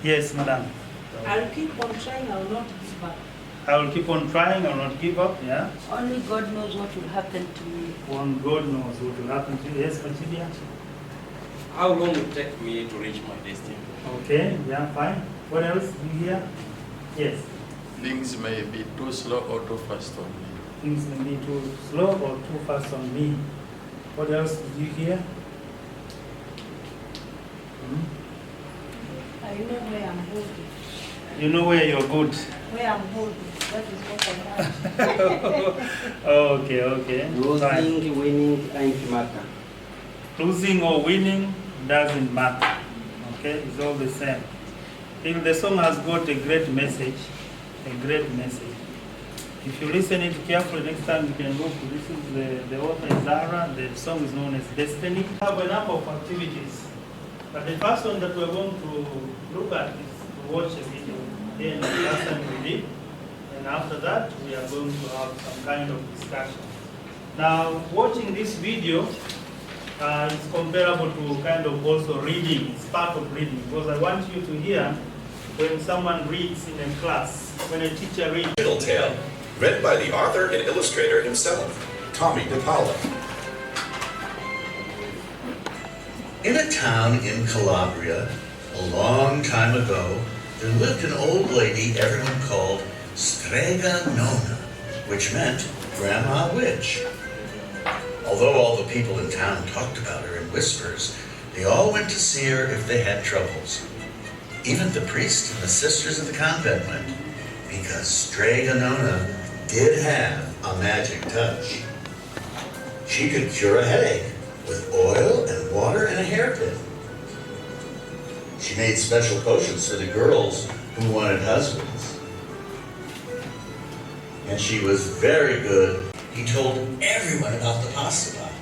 Yes, madam. I'll keep on trying, I will not give up. I will keep on trying, I will not give up, yeah? Only God knows what will happen to me. One God knows what will happen to you. Yes, Machibia? How long will it take me to reach my destiny? Okay, yeah, fine. What else do you hear? Yes. Things may be too slow or too fast on me. Things may be too slow or too fast on me. What else did you hear? I know where I'm holding. You know where you're good. Where I'm holding, that is what I have. Okay, okay. Fine. Losing, winning, ain't matter. Losing or winning doesn't matter. Okay, it's all the same. If the song has got a great message, a great message. If you listen it carefully, next time you can look. This is the author is Zara. The song is known as Destiny. We have a number of activities, but the first one that we're going to look at is to watch a video. Then last time we did, and after that we are going to have some kind of discussion. Now, watching this video is comparable to kind of also reading. It's part of reading, because I want you to hear when someone reads in a class, when a teacher reads. Middle Tale, read by the author and illustrator himself, Tommy DePaula. In a town in Calabria, a long time ago, there lived an old lady everyone called Strega Nona, which meant Grandma Witch. Although all the people in town talked about her in whispers, they all went to see her if they had troubles. Even the priest and the sisters of the convent went, because Strega Nona did have a magic touch. She could cure a headache with oil and water and a hairpin. She made special potions for the girls who wanted husbands. And she was very good. He told everyone about the pasta pot.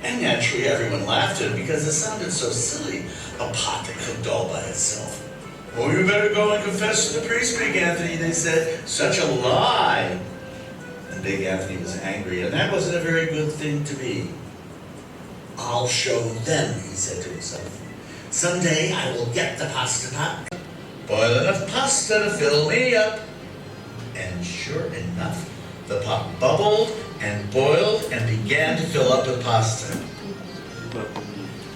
And naturally everyone laughed at him because it sounded so silly, a pot that cooked all by itself. "Oh, you better go and confess to the priest, Big Anthony," they said. "Such a lie." And Big Anthony was angry, and that wasn't a very good thing to be. "I'll show them," he said to himself. "Someday I will get the pasta pot, boil enough pasta to fill me up." And sure enough, the pot bubbled and boiled and began to fill up with pasta.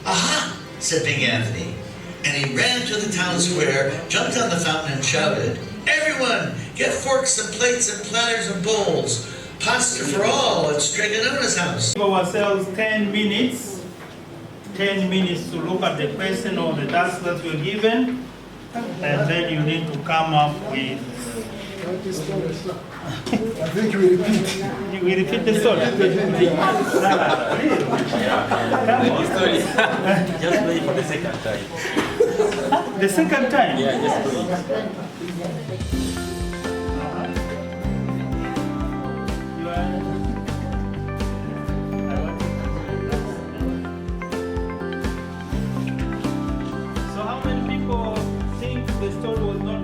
"Aha!" said Big Anthony. And he ran to the town square, jumped on the fountain and shouted, "Everyone, get forks and plates and platters and bowls. Pasta for all at Strega Nona's house." Give ourselves 10 minutes. 10 minutes to look at the question or the task that you're given, and then you need to come up with. I think we repeat. We repeat the story. Just wait for the second time. The second time? Yeah, just wait. You are. So how many people think the story was not